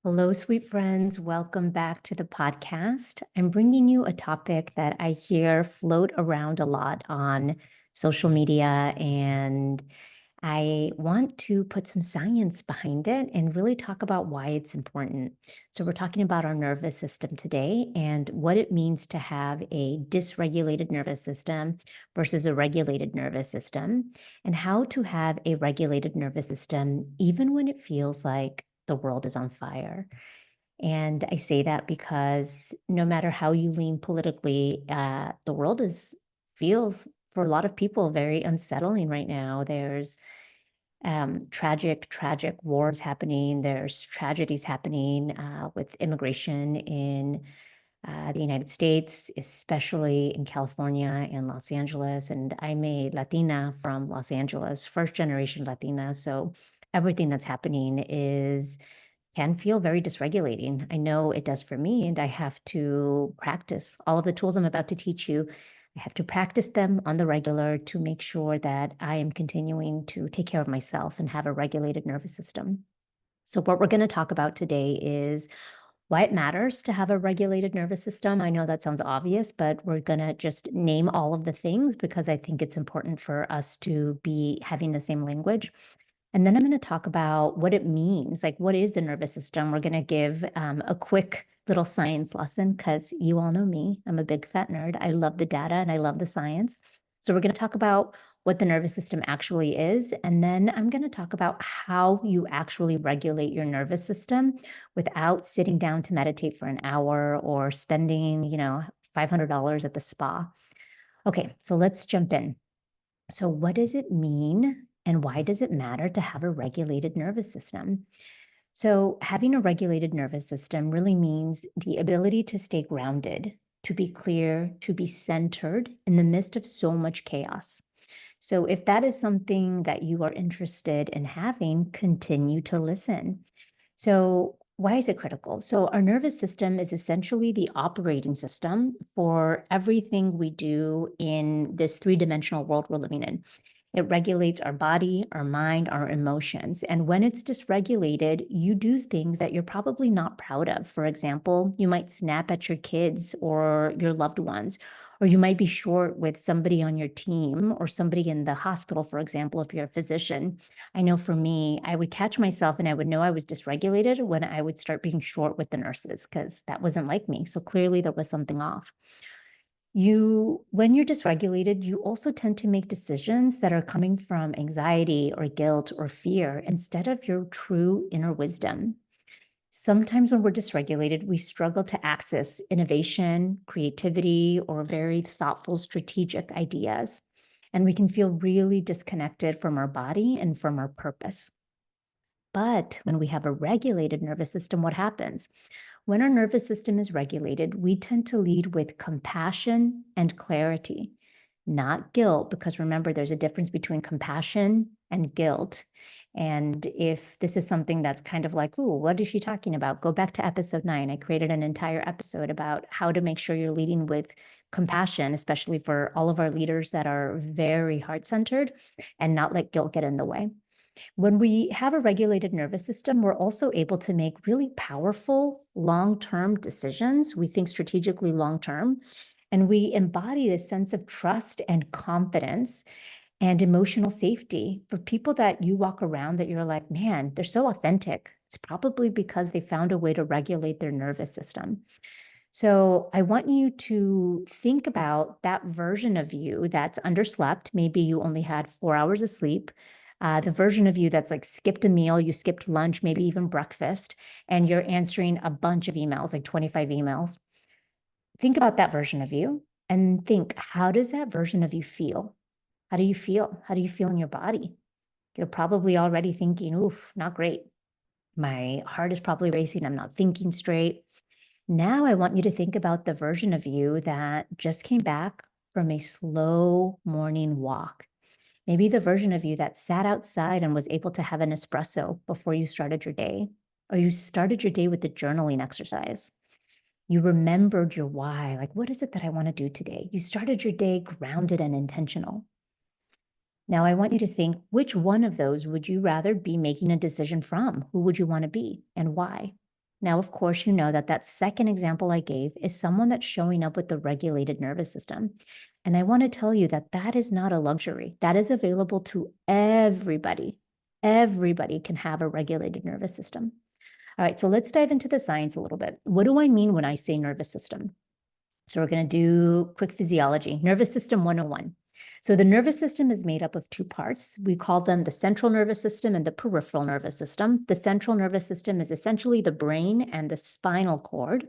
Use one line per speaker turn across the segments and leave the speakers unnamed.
Hello, sweet friends. Welcome back to the podcast. I'm bringing you a topic that I hear float around a lot on social media, and I want to put some science behind it and really talk about why it's important. So, we're talking about our nervous system today and what it means to have a dysregulated nervous system versus a regulated nervous system, and how to have a regulated nervous system even when it feels like the world is on fire. And I say that because no matter how you lean politically, the world is feels for a lot of people very unsettling right now. There's tragic wars happening. There's tragedies happening with immigration in the United States, especially in California and Los Angeles. And I'm a Latina from Los Angeles, first generation Latina. So everything that's happening can feel very dysregulating. I know it does for me, and I have to practice all of the tools I'm about to teach you. I have to practice them on the regular to make sure that I am continuing to take care of myself and have a regulated nervous system. So, what we're going to talk about today is why it matters to have a regulated nervous system. I know that sounds obvious, but we're going to just name all of the things because I think it's important for us to be having the same language. And then I'm going to talk about what it means. Like, what is the nervous system? We're going to give a quick little science lesson because you all know me. I'm a big fat nerd. I love the data and I love the science. So, we're going to talk about what the nervous system actually is. And then I'm going to talk about how you actually regulate your nervous system without sitting down to meditate for an hour or spending, $500 at the spa. Okay, so let's jump in. So, what does it mean and why does it matter to have a regulated nervous system? So, having a regulated nervous system really means the ability to stay grounded, to be clear, to be centered in the midst of so much chaos. So, if that is something that you are interested in having, continue to listen. So, why is it critical? So, our nervous system is essentially the operating system for everything we do in this three-dimensional world we're living in. It regulates our body, our mind, our emotions. And when it's dysregulated, you do things that you're probably not proud of. For example, you might snap at your kids or your loved ones, or you might be short with somebody on your team or somebody in the hospital, for example, if you're a physician. I know for me, I would catch myself and I would know I was dysregulated when I would start being short with the nurses because that wasn't like me. So clearly there was something off. When you're dysregulated, you also tend to make decisions that are coming from anxiety or guilt or fear instead of your true inner wisdom. Sometimes when we're dysregulated, we struggle to access innovation, creativity, or very thoughtful, strategic ideas. And we can feel really disconnected from our body and from our purpose. But when we have a regulated nervous system, what happens? When our nervous system is regulated, we tend to lead with compassion and clarity, not guilt, because remember, there's a difference between compassion and guilt. And if this is something that's kind of like, ooh, what is she talking about? Go back to episode 9. I created an entire episode about how to make sure you're leading with compassion, especially for all of our leaders that are very heart centered and not let guilt get in the way. When we have a regulated nervous system, we're also able to make really powerful long-term decisions. We think strategically long-term, and we embody this sense of trust and confidence and emotional safety for people that you walk around that you're like, man, they're so authentic. It's probably because they found a way to regulate their nervous system. So I want you to think about that version of you that's underslept. Maybe you only had 4 hours of sleep. The version of you that's like skipped a meal, you skipped lunch, maybe even breakfast, and you're answering a bunch of emails, like 25 emails. Think about that version of you and think, how does that version of you feel? How do you feel? How do you feel in your body? You're probably already thinking, oof, not great. My heart is probably racing. I'm not thinking straight. Now I want you to think about the version of you that just came back from a slow morning walk. Maybe the version of you that sat outside and was able to have an espresso before you started your day, or you started your day with the journaling exercise. You remembered your why, like, what is it that I want to do today? You started your day grounded and intentional. Now I want you to think, which one of those would you rather be making a decision from? Who would you want to be and why? Now, of course, you know that that second example I gave is someone that's showing up with the regulated nervous system. And I want to tell you that that is not a luxury. That is available to everybody. Everybody can have a regulated nervous system. All right, so let's dive into the science a little bit. What do I mean when I say nervous system? So we're going to do quick physiology, nervous system 101. So the nervous system is made up of two parts. We call them the central nervous system and the peripheral nervous system. The central nervous system is essentially the brain and the spinal cord.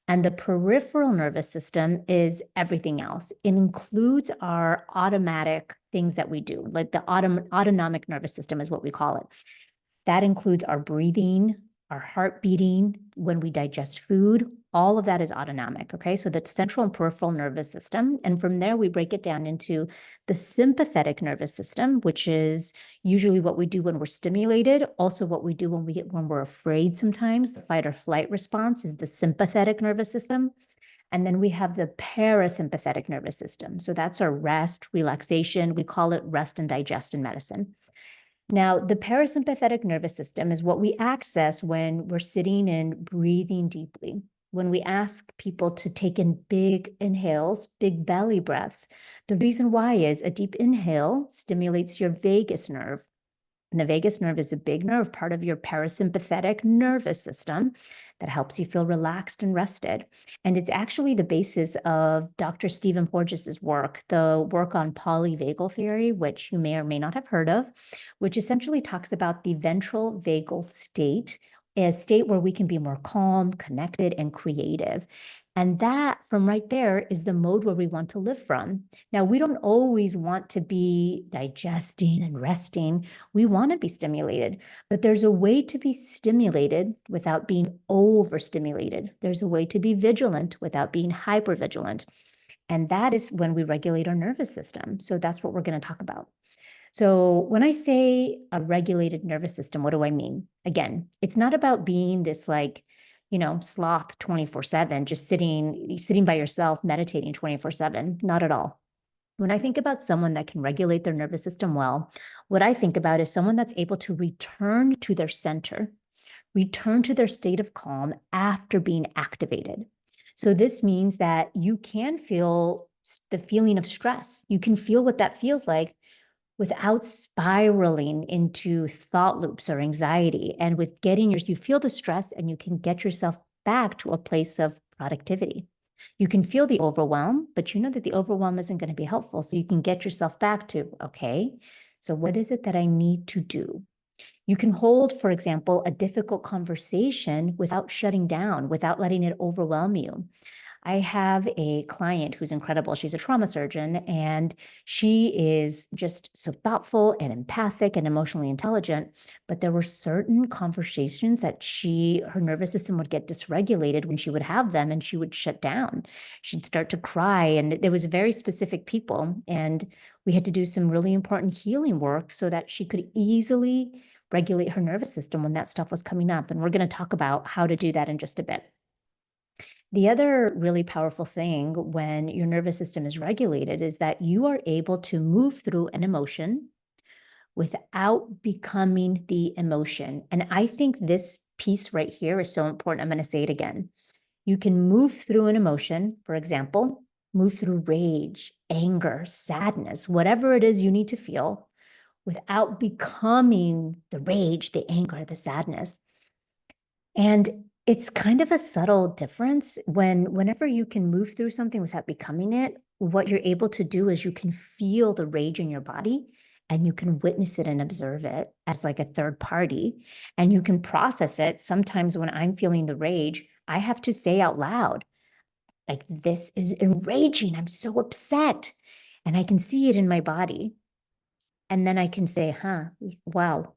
And the peripheral nervous system is everything else. It includes our automatic things that we do, like the autonomic nervous system is what we call it. That includes our breathing, our heart beating, when we digest food, all of that is autonomic, okay? So the central and peripheral nervous system, and from there we break it down into the sympathetic nervous system, which is usually what we do when we're stimulated, also what we do when we're afraid sometimes. The fight or flight response is the sympathetic nervous system. And then we have the parasympathetic nervous system. So that's our rest, relaxation. We call it rest and digest in medicine. Now, the parasympathetic nervous system is what we access when we're sitting and breathing deeply. When we ask people to take in big inhales, big belly breaths, the reason why is a deep inhale stimulates your vagus nerve. And the vagus nerve is a big nerve, part of your parasympathetic nervous system that helps you feel relaxed and rested. And it's actually the basis of Dr. Stephen Porges's work, the work on polyvagal theory, which you may or may not have heard of, which essentially talks about the ventral vagal state, a state where we can be more calm, connected, and creative. And that from right there is the mode where we want to live from. Now, we don't always want to be digesting and resting. We want to be stimulated, but there's a way to be stimulated without being overstimulated. There's a way to be vigilant without being hypervigilant. And that is when we regulate our nervous system. So that's what we're going to talk about. So when I say a regulated nervous system, what do I mean? Again, it's not about being this like, sloth 24/7, just sitting by yourself, meditating 24/7. Not at all. When I think about someone that can regulate their nervous system well, what I think about is someone that's able to return to their center, return to their state of calm after being activated. So this means that you can feel the feeling of stress. You can feel what that feels like without spiraling into thought loops or anxiety. And with you feel the stress and you can get yourself back to a place of productivity. You can feel the overwhelm, but you know that the overwhelm isn't going to be helpful. So you can get yourself back to, okay, so what is it that I need to do? You can hold, for example, a difficult conversation without shutting down, without letting it overwhelm you. I have a client who's incredible. She's a trauma surgeon, and she is just so thoughtful and empathic and emotionally intelligent. But there were certain conversations that her nervous system would get dysregulated when she would have them, and she would shut down. She'd start to cry, and there was very specific people. And we had to do some really important healing work so that she could easily regulate her nervous system when that stuff was coming up. And we're going to talk about how to do that in just a bit. The other really powerful thing when your nervous system is regulated is that you are able to move through an emotion without becoming the emotion. And I think this piece right here is so important. I'm going to say it again. You can move through an emotion, for example, move through rage, anger, sadness, whatever it is you need to feel without becoming the rage, the anger, the sadness. And it's kind of a subtle difference whenever you can move through something without becoming it, what you're able to do is you can feel the rage in your body and you can witness it and observe it as like a third party, and you can process it. Sometimes when I'm feeling the rage, I have to say out loud, like, this is enraging. I'm so upset. And I can see it in my body. And then I can say, wow,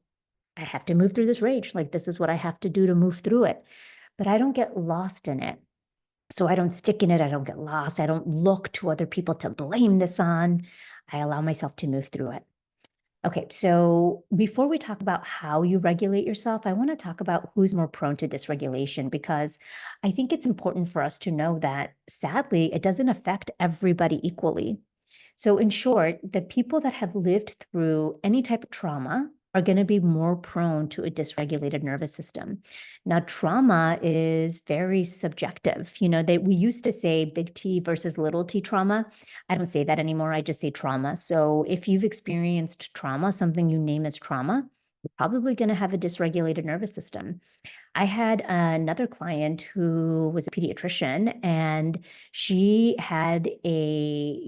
I have to move through this rage. Like, this is what I have to do to move through it. But I don't get lost in it. So I don't stick in it. I don't get lost. I don't look to other people to blame this on. I allow myself to move through it. Okay, so before we talk about how you regulate yourself, I want to talk about who's more prone to dysregulation, because I think it's important for us to know that sadly, it doesn't affect everybody equally. So in short, the people that have lived through any type of trauma are going to be more prone to a dysregulated nervous system. Now, trauma is very subjective. We used to say big T versus little t trauma. I don't say that anymore. I just say trauma. So if you've experienced trauma, something you name as trauma, you're probably going to have a dysregulated nervous system. I had another client who was a pediatrician, and she had a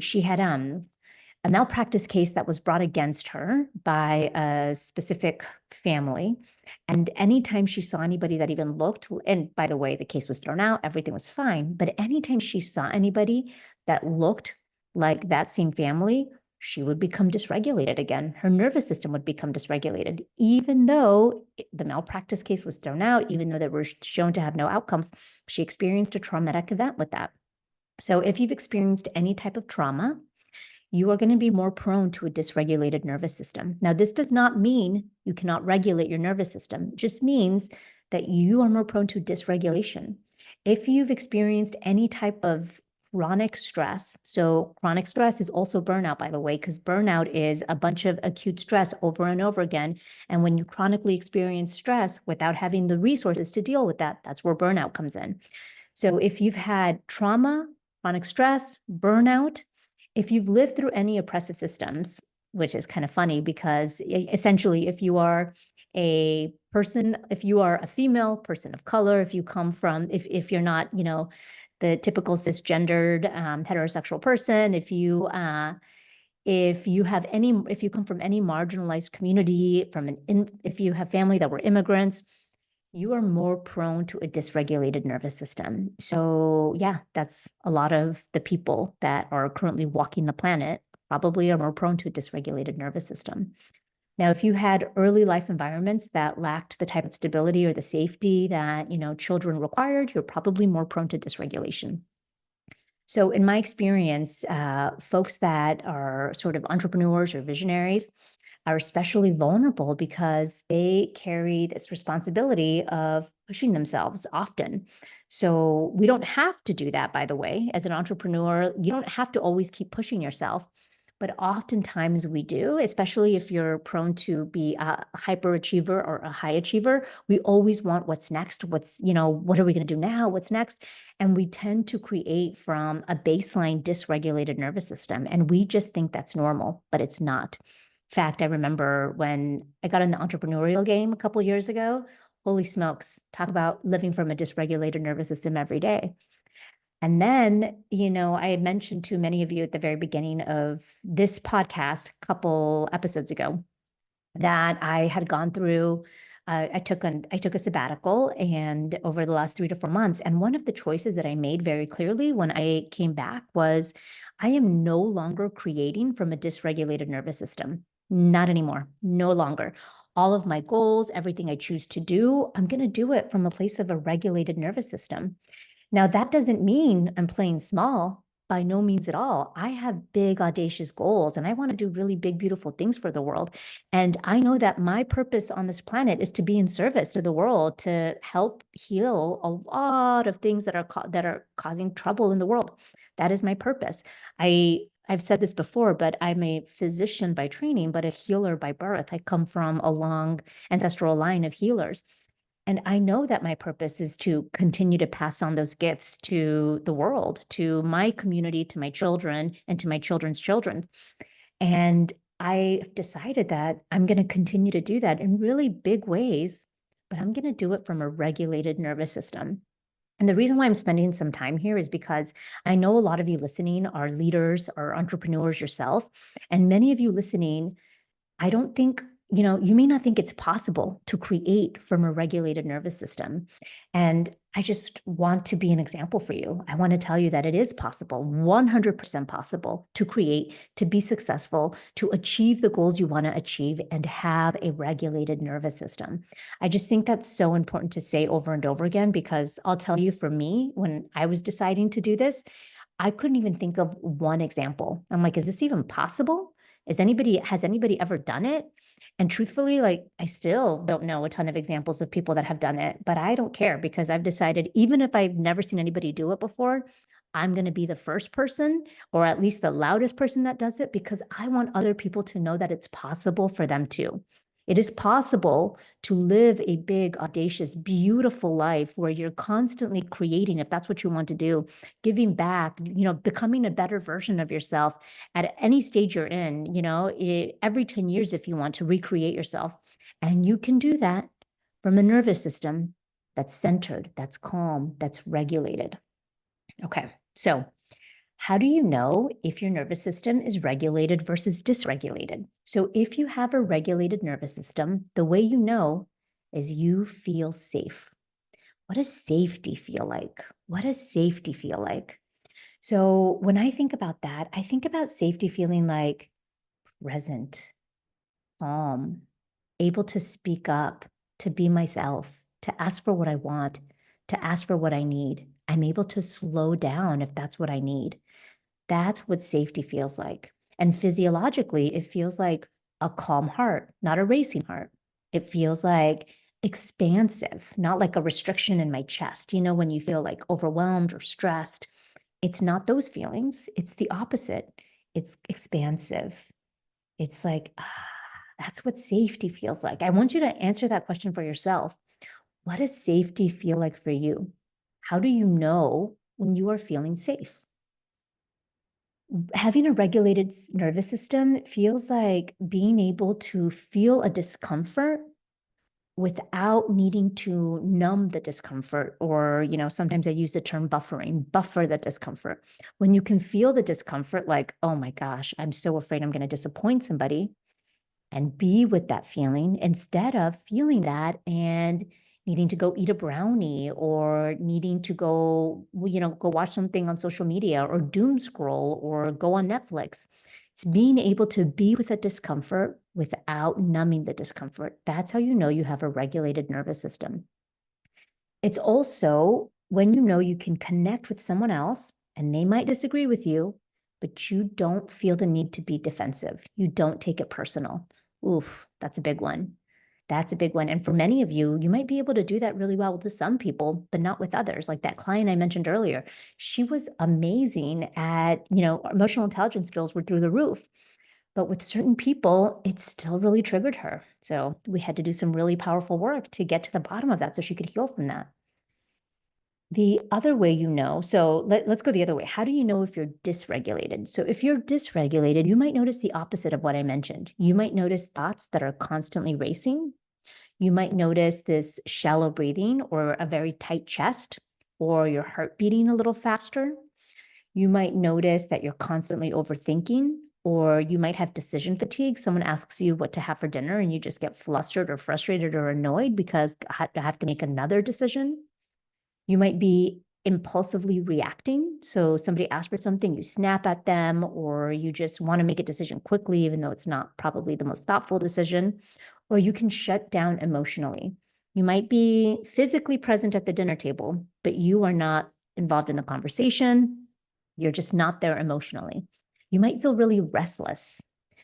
malpractice case that was brought against her by a specific family. And anytime she saw anybody that even looked, and by the way, the case was thrown out, everything was fine. But anytime she saw anybody that looked like that same family, she would become dysregulated again. Her nervous system would become dysregulated, even though the malpractice case was thrown out, even though they were shown to have no outcomes. She experienced a traumatic event with that. So if you've experienced any type of trauma, you are going to be more prone to a dysregulated nervous system. Now, this does not mean you cannot regulate your nervous system. It just means that you are more prone to dysregulation. If you've experienced any type of chronic stress, so chronic stress is also burnout, by the way, because burnout is a bunch of acute stress over and over again. And when you chronically experience stress without having the resources to deal with that, that's where burnout comes in. So if you've had trauma, chronic stress, burnout, if you've lived through any oppressive systems, which is kind of funny because essentially, if you are a person, if you are a female person of color, if you come from, if you're not, the typical cisgendered heterosexual person, if you come from any marginalized community, if you have family that were immigrants, you are more prone to a dysregulated nervous system. So yeah, that's a lot of the people that are currently walking the planet probably are more prone to a dysregulated nervous system. Now, if you had early life environments that lacked the type of stability or the safety that, children required, you're probably more prone to dysregulation. So in my experience, folks that are sort of entrepreneurs or visionaries are especially vulnerable because they carry this responsibility of pushing themselves often. So we don't have to do that, by the way. As an entrepreneur, you don't have to always keep pushing yourself. But oftentimes we do, especially if you're prone to be a hyperachiever or a high achiever. We always want what's next. What are we going to do now? What's next? And we tend to create from a baseline dysregulated nervous system. And we just think that's normal, but it's not. In fact, I remember when I got in the entrepreneurial game a couple of years ago, holy smokes, talk about living from a dysregulated nervous system every day. And then, I had mentioned to many of you at the very beginning of this podcast a couple episodes ago that I had gone through. I took a sabbatical, and over the last 3 to 4 months, and one of the choices that I made very clearly when I came back was, I am no longer creating from a dysregulated nervous system. Not anymore. No longer. All of my goals, everything I choose to do, I'm going to do it from a place of a regulated nervous system. Now, that doesn't mean I'm playing small, by no means at all. I have big, audacious goals, and I want to do really big, beautiful things for the world. And I know that my purpose on this planet is to be in service to the world, to help heal a lot of things that are causing trouble in the world. That is my purpose. I've said this before, but I'm a physician by training, but a healer by birth. I come from a long ancestral line of healers. And I know that my purpose is to continue to pass on those gifts to the world, to my community, to my children, and to my children's children. And I've decided that I'm going to continue to do that in really big ways, but I'm going to do it from a regulated nervous system. And the reason why I'm spending some time here is because I know a lot of you listening are leaders or entrepreneurs yourself. And many of you listening, I don't think, you may not think it's possible to create from a regulated nervous system. And I just want to be an example for you. I want to tell you that it is possible, 100% possible to create, to be successful, to achieve the goals you want to achieve and have a regulated nervous system. I just think that's so important to say over and over again, because I'll tell you, for me, when I was deciding to do this, I couldn't even think of one example. I'm like, is this even possible? Has anybody ever done it? And truthfully, I still don't know a ton of examples of people that have done it, but I don't care, because I've decided, even if I've never seen anybody do it before, I'm going to be the first person, or at least the loudest person that does it, because I want other people to know that it's possible for them too. It is possible to live a big, audacious, beautiful life where you're constantly creating, if that's what you want to do, giving back, becoming a better version of yourself at any stage you're in, every 10 years if you want to recreate yourself. And you can do that from a nervous system that's centered, that's calm, that's regulated. Okay, so how do you know if your nervous system is regulated versus dysregulated? So if you have a regulated nervous system, the way you know is you feel safe. What does safety feel like? What does safety feel like? So when I think about that, I think about safety feeling like present, calm, able to speak up, to be myself, to ask for what I want, to ask for what I need. I'm able to slow down if that's what I need. That's what safety feels like. And physiologically, it feels like a calm heart, not a racing heart. It feels like expansive, not like a restriction in my chest. When you feel like overwhelmed or stressed, it's not those feelings. It's the opposite. It's expansive. It's like, that's what safety feels like. I want you to answer that question for yourself. What does safety feel like for you? How do you know when you are feeling safe? Having a regulated nervous system feels like being able to feel a discomfort without needing to numb the discomfort, or sometimes I use the term buffering, buffer the discomfort. When you can feel the discomfort, like, oh my gosh, I'm so afraid I'm going to disappoint somebody, and be with that feeling instead of feeling that and needing to go eat a brownie, or needing to go watch something on social media, or doom scroll, or go on Netflix. It's being able to be with a discomfort without numbing the discomfort. That's how you know you have a regulated nervous system. It's also when you can connect with someone else and they might disagree with you, but you don't feel the need to be defensive. You don't take it personal. Oof, that's a big one. That's a big one. And for many of you, you might be able to do that really well with some people, but not with others. Like that client I mentioned earlier, she was amazing at, emotional intelligence skills were through the roof. But with certain people, it still really triggered her. So we had to do some really powerful work to get to the bottom of that so she could heal from that. The other way so let's go the other way. How do you know if you're dysregulated? So if you're dysregulated, you might notice the opposite of what I mentioned. You might notice thoughts that are constantly racing. You might notice this shallow breathing, or a very tight chest, or your heart beating a little faster. You might notice that you're constantly overthinking, or you might have decision fatigue. Someone asks you what to have for dinner and you just get flustered or frustrated or annoyed because I have to make another decision. You might be impulsively reacting. So somebody asks for something, you snap at them, or you just want to make a decision quickly, even though it's not probably the most thoughtful decision. Or you can shut down emotionally. You might be physically present at the dinner table, but you are not involved in the conversation. You're just not there emotionally. You might feel really restless.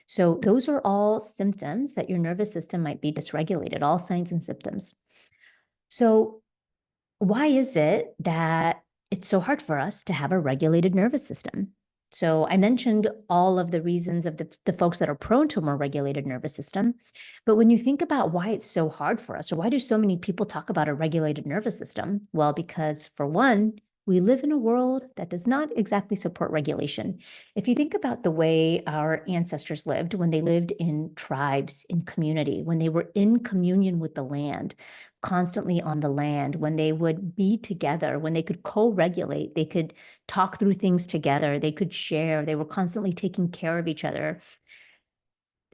So those are all symptoms that your nervous system might be dysregulated, all signs and symptoms. So why is it that it's so hard for us to have a regulated nervous system? So I mentioned all of the reasons of the folks that are prone to a more regulated nervous system. But when you think about why it's so hard for us, or why do so many people talk about a regulated nervous system? Well, because for one, we live in a world that does not exactly support regulation. If you think about the way our ancestors lived, when they lived in tribes, in community, when they were in communion with the land, constantly on the land, when they would be together, when they could co-regulate, they could talk through things together, they could share, they were constantly taking care of each other.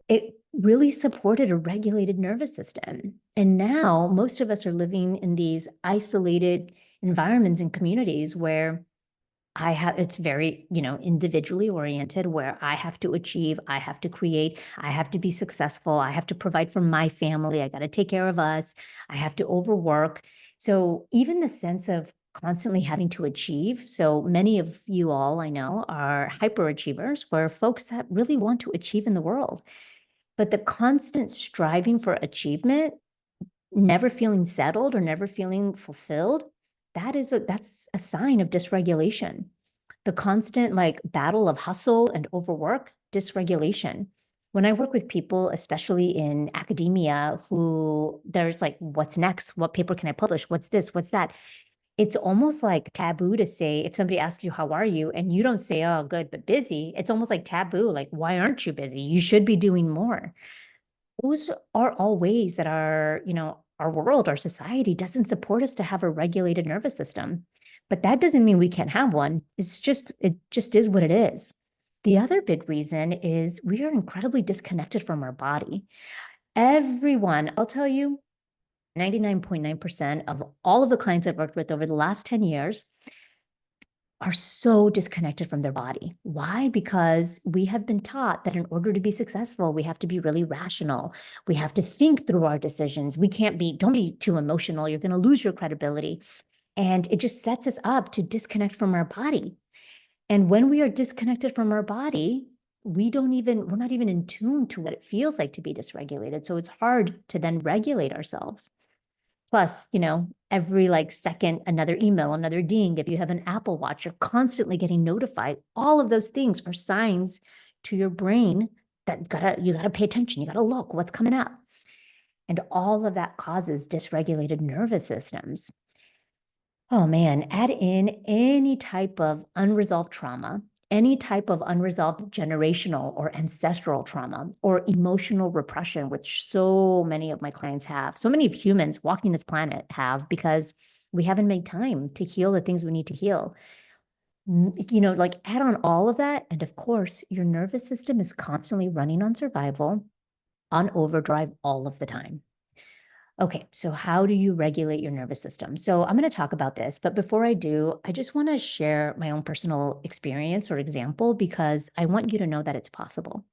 It really supported a regulated nervous system. And now most of us are living in these isolated environments and communities where it's very, individually oriented, where I have to achieve, I have to create, I have to be successful, I have to provide for my family, I got to take care of us, I have to overwork. So even the sense of constantly having to achieve. So many of you all I know are hyperachievers, where folks that really want to achieve in the world. But the constant striving for achievement, never feeling settled or never feeling fulfilled, that's a sign of dysregulation. The constant battle of hustle and overwork, dysregulation. When I work with people, especially in academia, who there's like, what's next? What paper can I publish? What's this? What's that? It's almost like taboo to say, if somebody asks you, how are you? And you don't say, oh, good, but busy. It's almost like taboo. Like, why aren't you busy? You should be doing more. Those are all ways that our world, our society doesn't support us to have a regulated nervous system. But that doesn't mean we can't have one. It just is what it is. The other big reason is we are incredibly disconnected from our body. Everyone, I'll tell you, 99.9% of all of the clients I've worked with over the last 10 years are so disconnected from their body. Why? Because we have been taught that in order to be successful, we have to be really rational. We have to think through our decisions. Don't be too emotional. You're going to lose your credibility. And it just sets us up to disconnect from our body. And when we are disconnected from our body, we're not even in tune to what it feels like to be dysregulated. So it's hard to then regulate ourselves. Plus, every like second, another email, another ding. If you have an Apple Watch, you're constantly getting notified. All of those things are signs to your brain that you gotta pay attention. You gotta look what's coming up. And all of that causes dysregulated nervous systems. Oh man, add in any type of unresolved trauma, any type of unresolved generational or ancestral trauma, or emotional repression, which so many of my clients have, so many of humans walking this planet have, because we haven't made time to heal the things we need to heal. Like add on all of that. And of course, your nervous system is constantly running on survival, on overdrive all of the time. Okay, so how do you regulate your nervous system? So I'm going to talk about this, but before I do, I just want to share my own personal experience or example because I want you to know that it's possible.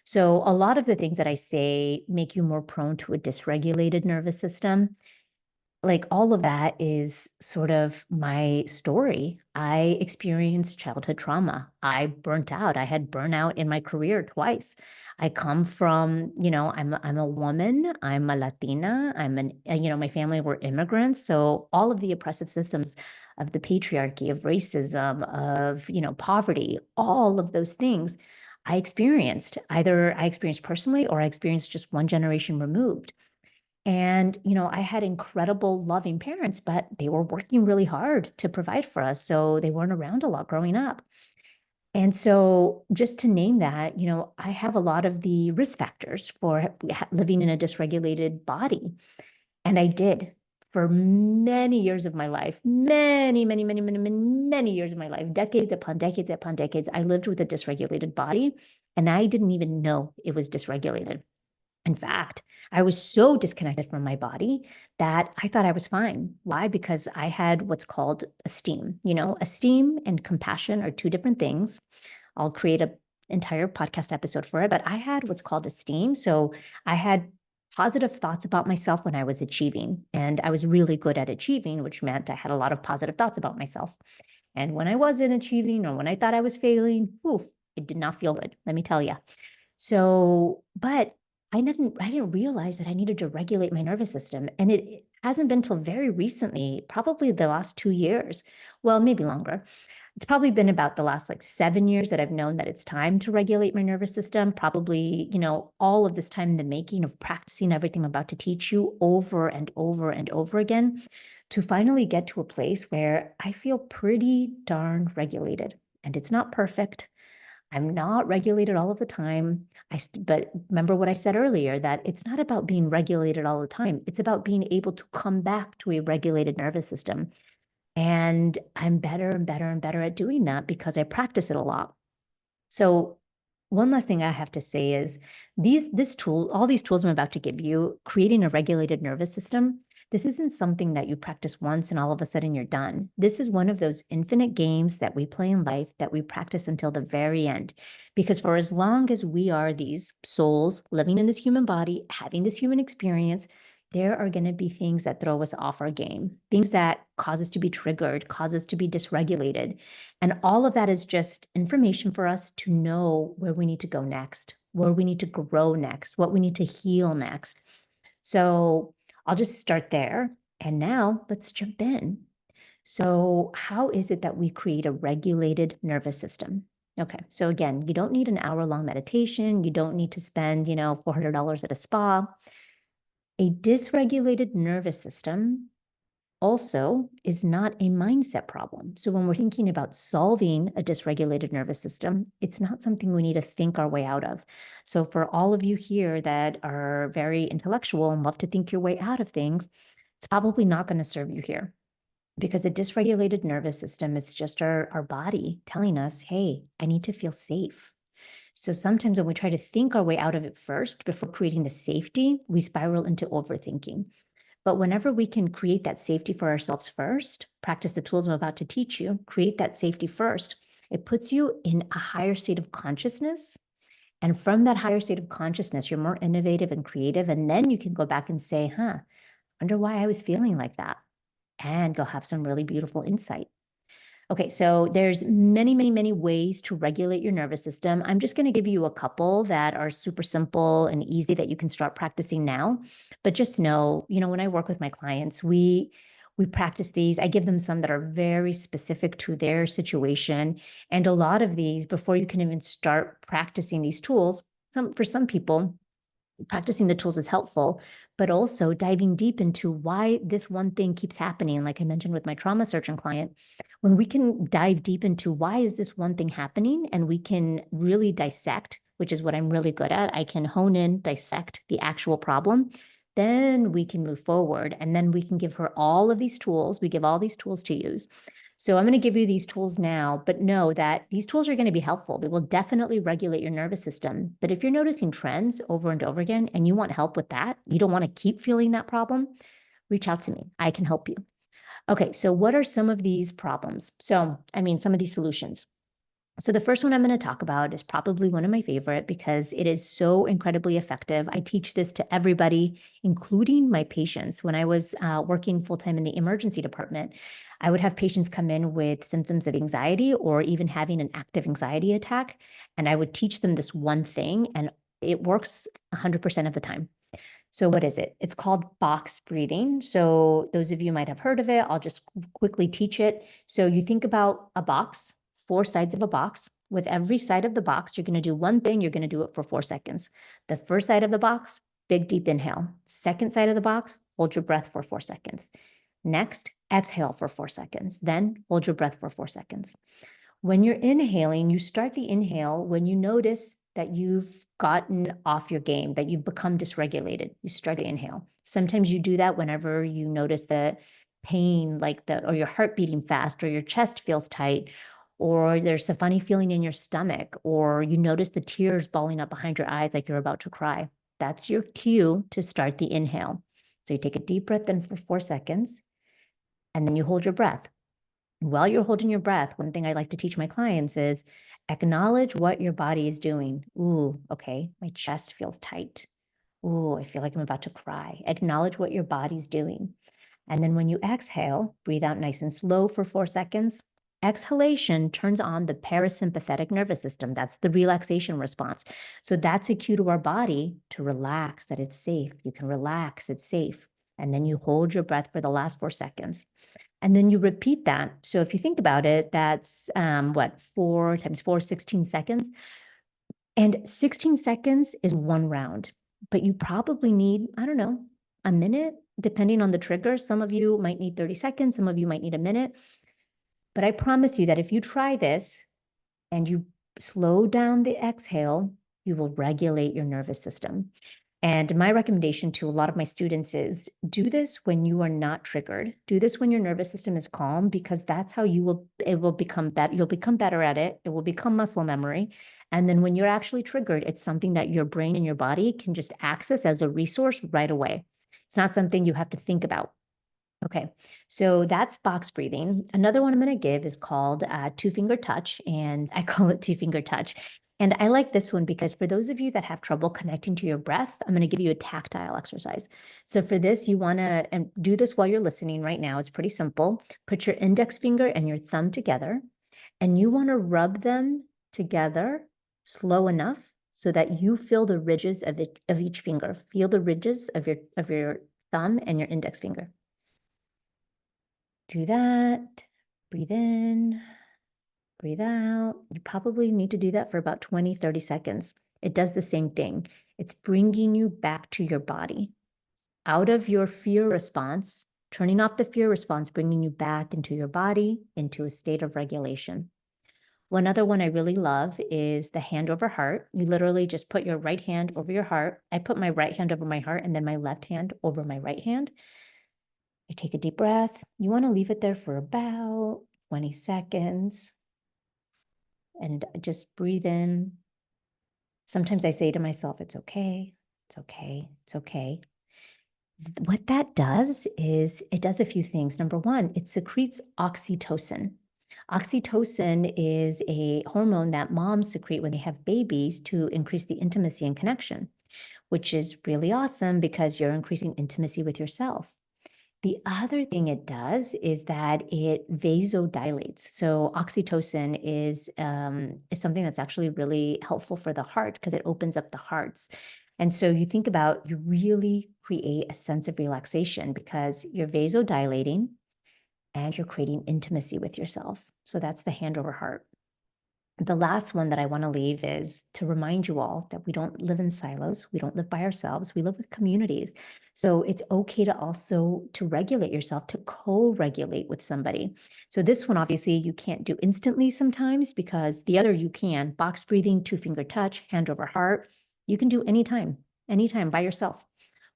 So a lot of the things that I say make you more prone to a dysregulated nervous system. Like all of that is sort of my story. I experienced childhood trauma. I burnt out. I had burnout in my career twice. I come from, I'm a woman, I'm a Latina, my family were immigrants. So all of the oppressive systems of the patriarchy, of racism, of, poverty, all of those things I experienced. Either I experienced personally or I experienced just one generation removed. And, I had incredible loving parents, but they were working really hard to provide for us. So they weren't around a lot growing up. And so, just to name that, I have a lot of the risk factors for living in a dysregulated body. And I did for many years of my life, many, many, many, many, many, many years of my life, decades upon decades upon decades. I lived with a dysregulated body, and I didn't even know it was dysregulated. In fact, I was so disconnected from my body that I thought I was fine. Why? Because I had what's called esteem. Esteem and compassion are two different things. I'll create an entire podcast episode for it, but I had what's called esteem. So I had positive thoughts about myself when I was achieving, and I was really good at achieving, which meant I had a lot of positive thoughts about myself. And when I wasn't achieving or when I thought I was failing, it did not feel good, let me tell you. So, but I didn't realize that I needed to regulate my nervous system. And it hasn't been till very recently, probably the last 2 years. Well, maybe longer. It's probably been about the last like 7 years that I've known that it's time to regulate my nervous system. Probably, all of this time in the making of practicing everything I'm about to teach you over and over and over again to finally get to a place where I feel pretty darn regulated. And it's not perfect. I'm not regulated all of the time. But remember what I said earlier, that it's not about being regulated all the time. It's about being able to come back to a regulated nervous system. And I'm better and better and better at doing that because I practice it a lot. So one last thing I have to say is all these tools I'm about to give you, creating a regulated nervous system, this isn't something that you practice once and all of a sudden you're done. This is one of those infinite games that we play in life that we practice until the very end. Because for as long as we are these souls living in this human body, having this human experience, there are going to be things that throw us off our game, things that cause us to be triggered, cause us to be dysregulated. And all of that is just information for us to know where we need to go next, where we need to grow next, what we need to heal next. So I'll just start there. And now let's jump in. So, how is it that we create a regulated nervous system? Okay. So again, you don't need an hour-long meditation. You don't need to spend, $400 at a spa. A dysregulated nervous system also is not a mindset problem. So when we're thinking about solving a dysregulated nervous system, it's not something we need to think our way out of. So for all of you here that are very intellectual and love to think your way out of things, it's probably not going to serve you here. Because a dysregulated nervous system is just our body telling us, hey, I need to feel safe. So sometimes when we try to think our way out of it first before creating the safety, we spiral into overthinking. But whenever we can create that safety for ourselves first, practice the tools I'm about to teach you, create that safety first, it puts you in a higher state of consciousness. And from that higher state of consciousness, you're more innovative and creative. And then you can go back and say, wonder why I was feeling like that. And you'll have some really beautiful insight. Okay, so there's many, many, many ways to regulate your nervous system. I'm just going to give you a couple that are super simple and easy that you can start practicing now. But just know, when I work with my clients, we practice these. I give them some that are very specific to their situation. And a lot of these, before you can even start practicing these tools, for some people, practicing the tools is helpful, but also diving deep into why this one thing keeps happening. Like I mentioned with my trauma surgeon client, when we can dive deep into why is this one thing happening and we can really dissect, which is what I'm really good at. I can hone in, dissect the actual problem. Then we can move forward and then we can give her all of these tools. We give all these tools to use. So I'm going to give you these tools now, but know that these tools are going to be helpful. They will definitely regulate your nervous system. But if you're noticing trends over and over again and you want help with that, you don't want to keep feeling that problem, reach out to me. I can help you. Okay, so what are some of these problems? Some of these solutions. So the first one I'm going to talk about is probably one of my favorite because it is so incredibly effective. I teach this to everybody, including my patients. When I was working full-time in the emergency department, I would have patients come in with symptoms of anxiety or even having an active anxiety attack. And I would teach them this one thing, and it works 100% of the time. So what is it? It's called box breathing. So those of you might have heard of it. I'll just quickly teach it. So you think about a box, four sides of a box. With every side of the box, you're going to do one thing. You're going to do it for 4 seconds. The first side of the box, big deep inhale. Second side of the box, hold your breath for 4 seconds. Next, exhale for 4 seconds. Then hold your breath for 4 seconds. When you're inhaling, you start the inhale when you notice that you've gotten off your game, that you've become dysregulated. You start the inhale. Sometimes you do that whenever you notice the pain, or your heart beating fast, or your chest feels tight, or there's a funny feeling in your stomach, or you notice the tears balling up behind your eyes like you're about to cry. That's your cue to start the inhale. So you take a deep breath in for 4 seconds, and then you hold your breath. While you're holding your breath, one thing I like to teach my clients is acknowledge what your body is doing. Ooh, okay, my chest feels tight. Ooh, I feel like I'm about to cry. Acknowledge what your body's doing. And then when you exhale, breathe out nice and slow for 4 seconds. Exhalation turns on the parasympathetic nervous system. That's the relaxation response. So that's a cue to our body to relax, that it's safe. You can relax, it's safe. And then you hold your breath for the last 4 seconds. And then you repeat that. So if you think about it, that's 4 times 4, 16 seconds. And 16 seconds is one round, but you probably need, I don't know, a minute, depending on the trigger. Some of you might need 30 seconds, some of you might need a minute. But I promise you that if you try this and you slow down the exhale, you will regulate your nervous system. And my recommendation to a lot of my students is do this when you are not triggered. Do this when your nervous system is calm, because that's how it will become better. You'll become better at it. It will become muscle memory. And then when you're actually triggered, it's something that your brain and your body can just access as a resource right away. It's not something you have to think about. Okay, so that's box breathing. Another one I'm going to give is called two-finger touch, and I call it two-finger touch. And I like this one because for those of you that have trouble connecting to your breath, I'm going to give you a tactile exercise. So for this, you want to do this while you're listening right now. It's pretty simple. Put your index finger and your thumb together, and you want to rub them together slow enough so that you feel the ridges of each finger. Feel the ridges of your thumb and your index finger. Do that. Breathe in, breathe out. You probably need to do that for about 20, 30 seconds. It does the same thing. It's bringing you back to your body, out of your fear response, turning off the fear response, bringing you back into your body, into a state of regulation. One other one I really love is the hand over heart. You literally just put your right hand over your heart. I put my right hand over my heart and then my left hand over my right hand. I take a deep breath. You want to leave it there for about 20 seconds and just breathe in. Sometimes I say to myself, it's okay, it's okay, it's okay. What that does is it does a few things. Number one, it secretes oxytocin. Oxytocin is a hormone that moms secrete when they have babies to increase the intimacy and connection, which is really awesome because you're increasing intimacy with yourself. The other thing it does is that it vasodilates. So oxytocin is something that's actually really helpful for the heart because it opens up the hearts. And so you think about, you really create a sense of relaxation because you're vasodilating and you're creating intimacy with yourself. So that's the hand over heart. The last one that I want to leave is to remind you all that we don't live in silos. We don't live by ourselves. We live with communities. So it's okay to also to regulate yourself, to co-regulate with somebody. So this one, obviously, you can't do instantly sometimes because the other you can. Box breathing, 2-finger touch, hand over heart. You can do anytime by yourself.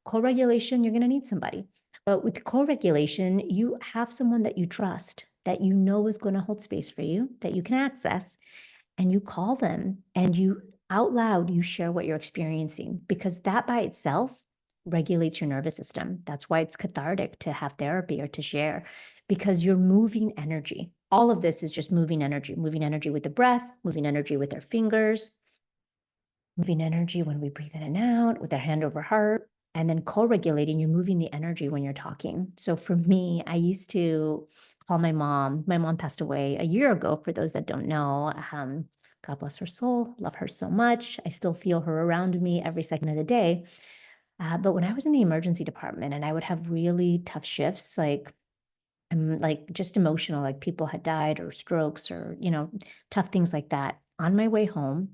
Co-regulation, you're going to need somebody. But with co-regulation, you have someone that you trust, that you know is going to hold space for you, that you can access, and you call them and you out loud, you share what you're experiencing because that by itself regulates your nervous system. That's why it's cathartic to have therapy or to share because you're moving energy. All of this is just moving energy with the breath, moving energy with our fingers, moving energy when we breathe in and out with our hand over heart, and then co-regulating, you're moving the energy when you're talking. So for me, I used to call my mom. My mom passed away a year ago, for those that don't know. God bless her soul, love her so much. I still feel her around me every second of the day. But when I was in the emergency department and I would have really tough shifts, like just emotional, like people had died or strokes or, tough things like that. On my way home,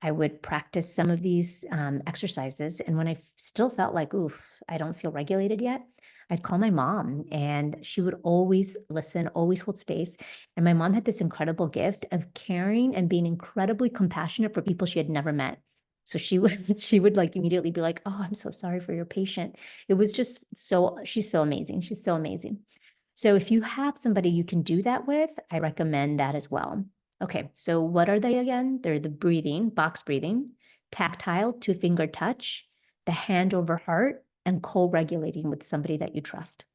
I would practice some of these exercises. And when I still felt like, oof, I don't feel regulated yet, I'd call my mom and she would always listen, always hold space. And my mom had this incredible gift of caring and being incredibly compassionate for people she had never met. So she would like immediately be like, oh, I'm so sorry for your patient. It was just she's so amazing. She's so amazing. So if you have somebody you can do that with, I recommend that as well. Okay, so what are they again? They're the breathing, box breathing, tactile, 2-finger touch, the hand over heart, and co-regulating with somebody that you trust.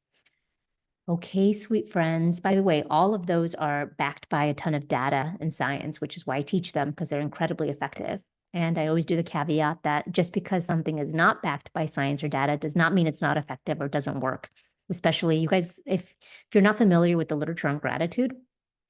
Okay, sweet friends. By the way, all of those are backed by a ton of data and science, which is why I teach them because they're incredibly effective. And I always do the caveat that just because something is not backed by science or data does not mean it's not effective or doesn't work. Especially you guys, if you're not familiar with the literature on gratitude,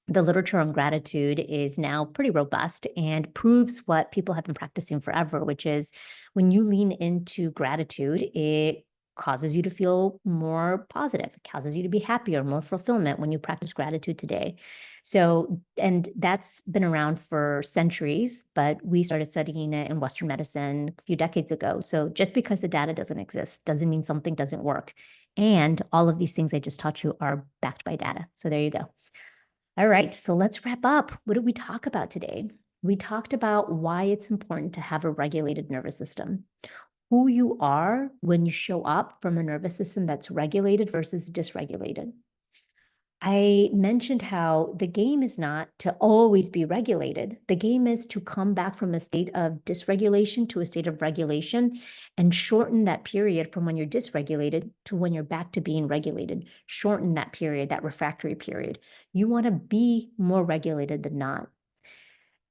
the literature on gratitude is now pretty robust and proves what people have been practicing forever, which is when you lean into gratitude, it causes you to feel more positive. It causes you to be happier, more fulfillment when you practice gratitude today. So, and that's been around for centuries, but we started studying it in Western medicine a few decades ago. So just because the data doesn't exist doesn't mean something doesn't work. And all of these things I just taught you are backed by data. So there you go. All right, so let's wrap up. What did we talk about today? We talked about why it's important to have a regulated nervous system, who you are when you show up from a nervous system that's regulated versus dysregulated. I mentioned how the game is not to always be regulated. The game is to come back from a state of dysregulation to a state of regulation and shorten that period from when you're dysregulated to when you're back to being regulated. Shorten that period, that refractory period. You want to be more regulated than not.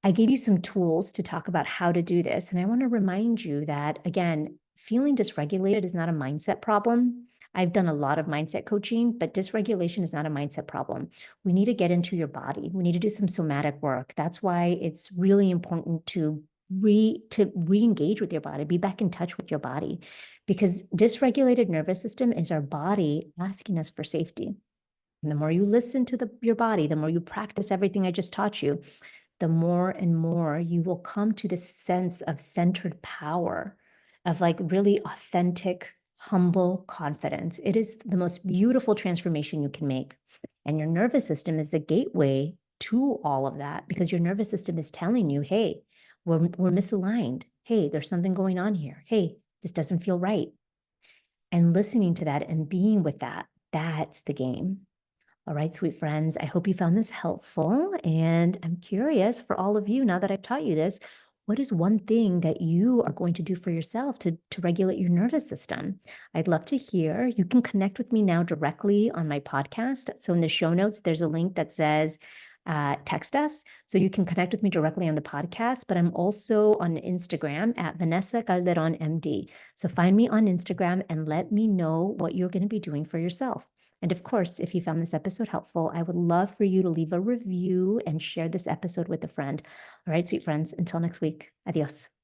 I gave you some tools to talk about how to do this. And I want to remind you that, again, feeling dysregulated is not a mindset problem. I've done a lot of mindset coaching, but dysregulation is not a mindset problem. We need to get into your body. We need to do some somatic work. That's why it's really important to re-engage with your body, be back in touch with your body, because dysregulated nervous system is our body asking us for safety. And the more you listen to your body, the more you practice everything I just taught you, the more and more you will come to this sense of centered power, of like really authentic, humble confidence. It is the most beautiful transformation you can make. And your nervous system is the gateway to all of that because your nervous system is telling you, hey, we're misaligned. Hey, there's something going on here. Hey, this doesn't feel right. And listening to that and being with that, that's the game. All right, sweet friends, I hope you found this helpful. And I'm curious for all of you, now that I've taught you this, what is one thing that you are going to do for yourself to regulate your nervous system? I'd love to hear. You can connect with me now directly on my podcast. So in the show notes, there's a link that says text us. So you can connect with me directly on the podcast, but I'm also on Instagram at Vanessa Calderon MD. So find me on Instagram and let me know what you're going to be doing for yourself. And of course, if you found this episode helpful, I would love for you to leave a review and share this episode with a friend. All right, sweet friends, until next week, adios.